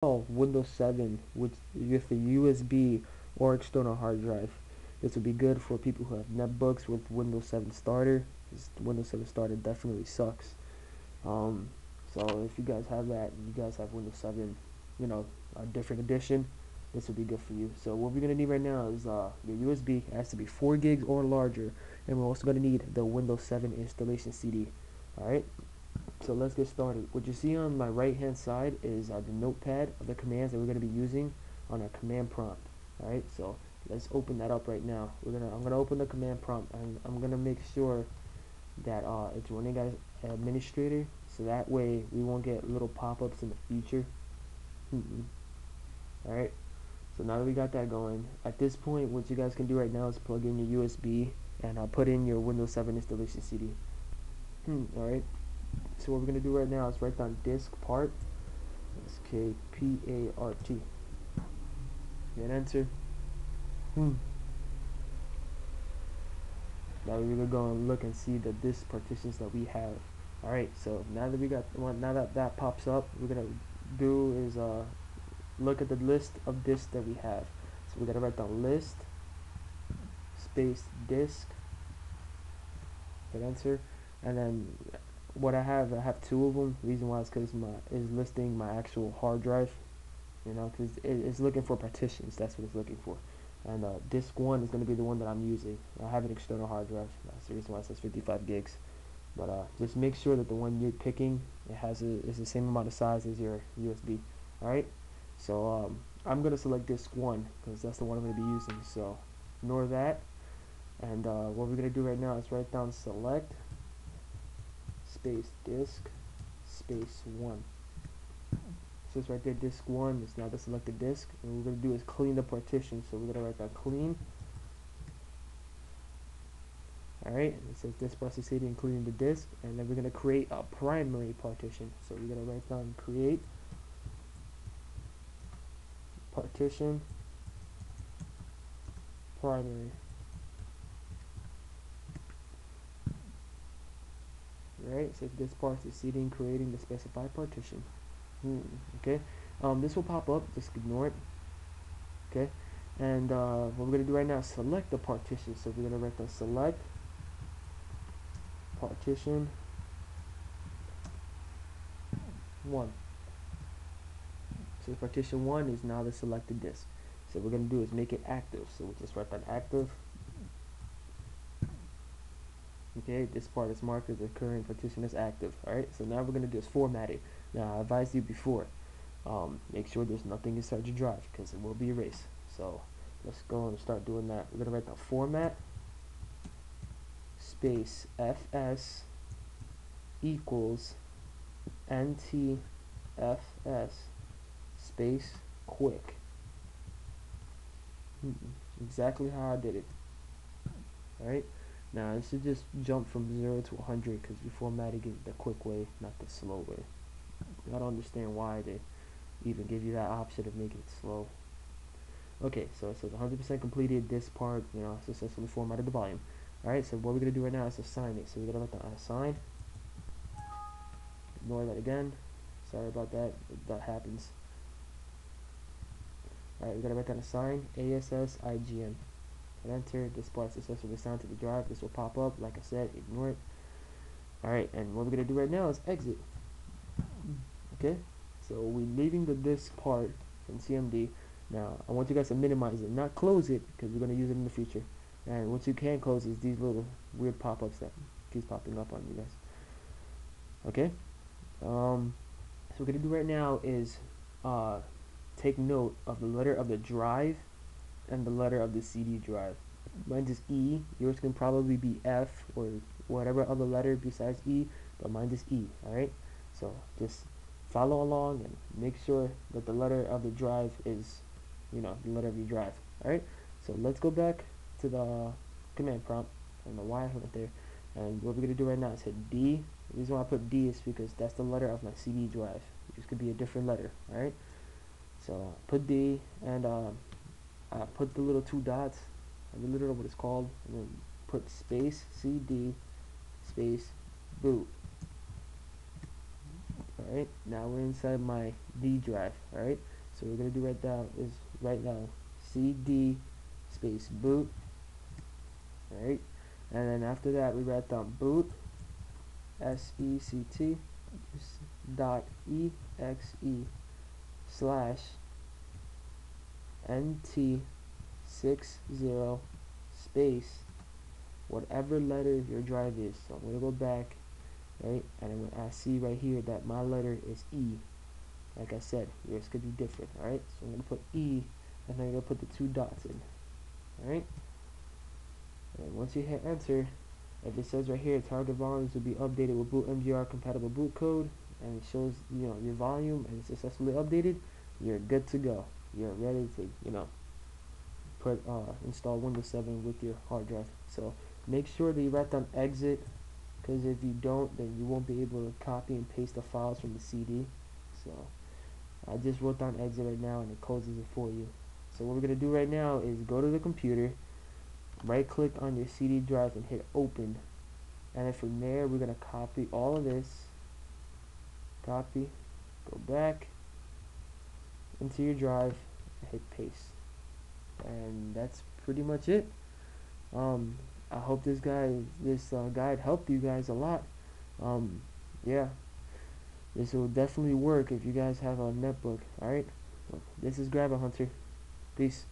Windows 7 with a USB or external hard drive. This would be good for people who have netbooks with Windows 7 Starter. Windows 7 Starter definitely sucks. Um, so if you guys have that, and you guys have Windows 7, a different edition, this would be good for you. So what we're gonna need right now is your USB. It has to be 4 gigs or larger, and we're also gonna need the Windows 7 installation CD. All right. So let's get started. What you see on my right hand side is the notepad of the commands that we're going to be using on our command prompt. Alright, so let's open that up right now. I'm gonna open the command prompt, and I'm gonna make sure that it's running as administrator, so that way we won't get little pop-ups in the future. Alright, so now that we got that going, at this point what you guys can do right now is plug in your USB and put in your Windows 7 installation CD. Alright, so what we're going to do right now is write down disKpart, disKpart, hit enter. Now we're going to go and look and see the disk partitions that we have. Alright, so now that that pops up, what we're going to do is look at the list of disks that we have. So we're going to write down list space disk, hit enter, and then what I have two of them. Reason why is because is listing my actual hard drive, because it's looking for partitions. That's what it's looking for. And disk 1 is going to be the one that I'm using. I have an external hard drive. That's the reason why it says 55 gigs. But just make sure that the one you're picking is the same amount of size as your USB. All right. So I'm going to select disk 1 because that's the one I'm going to be using. So ignore that. And what we're going to do right now is write down select space disk space 1. So it's right there, disk 1 is now the selected disk, and what we're going to do is clean the partition. So we're going to write down clean. Alright, it says disk process CD, including the disk, and then we're going to create a primary partition. So we're going to write down create partition primary. Alright, so disk process CD, creating the specified partition. Okay, this will pop up, just ignore it. Okay, and what we're going to do right now is select the partition. So we're going to write down select partition 1. So partition 1 is now the selected disk. So what we're going to do is make it active. So we'll just write that active. Okay, this part is marked as the current partition is active. Alright, so now we're going to do is format it. Now I advised you before, make sure there's nothing inside your drive because it will be erased. So let's go and start doing that. We're going to write the format space fs equals ntfs space quick. Exactly how I did it. Alright, now this should just jump from 0 to 100 because we formatted it the quick way, not the slow way. I don't understand why they even give you that option of making it slow. Okay, so it says 100% completed. This part, successfully formatted the volume. Alright, so what we're going to do right now is assign it. So we're going to let the assign. Ignore that again. Sorry about that. That happens. Alright, we're going to write down assign ASSIGN. And enter. This part successfully assigned to the drive. This will pop up. Like I said, ignore it. Alright, and what we're going to do right now is exit. Okay, so we're leaving the disk part from CMD. Now, I want you guys to minimize it, not close it, because we're going to use it in the future. And what you can close is these little weird pop-ups that keeps popping up on you guys. Okay, so what we're going to do right now is take note of the letter of the drive and the letter of the CD drive. Mine is E. Yours can probably be F or whatever other letter besides E, but mine is E. Alright, so just follow along and make sure that the letter of the drive is, the letter of your drive. Alright, so let's go back to the command prompt. I don't know why I went there. And what we're going to do right now is hit D. The reason why I put D is because that's the letter of my CD drive. This could be a different letter. Alright, so put D, and I put the little 2 dots. I really don't know what it's called. And then put space CD space boot. Alright, now we're inside my D drive. Alright, so what we're gonna do right now cd space boot. Alright, and then after that we write down boot sect dot exe slash nt60 space whatever letter your drive is. So I'm gonna go back, right, and I see right here that my letter is E. Like I said, yours could be different. Alright, so I'm gonna put E, and then I'm gonna put the 2 dots in. Alright, and once you hit enter, if it says right here target volumes will be updated with boot mgr compatible boot code, and it shows your volume and it's successfully updated, you're good to go. You're ready to install Windows 7 with your hard drive. So make sure that you write down exit, because if you don't, then you won't be able to copy and paste the files from the CD. So I just wrote down exit right now and it closes it for you. So what we're going to do right now is go to the computer, right click on your CD drive and hit open, and then from there we're going to copy all of this, copy, go back into your drive and hit paste, and that's pretty much it. I hope this guide helped you guys a lot. Yeah, this will definitely work if you guys have a netbook. Alright, this is Grab a Hunter. Peace.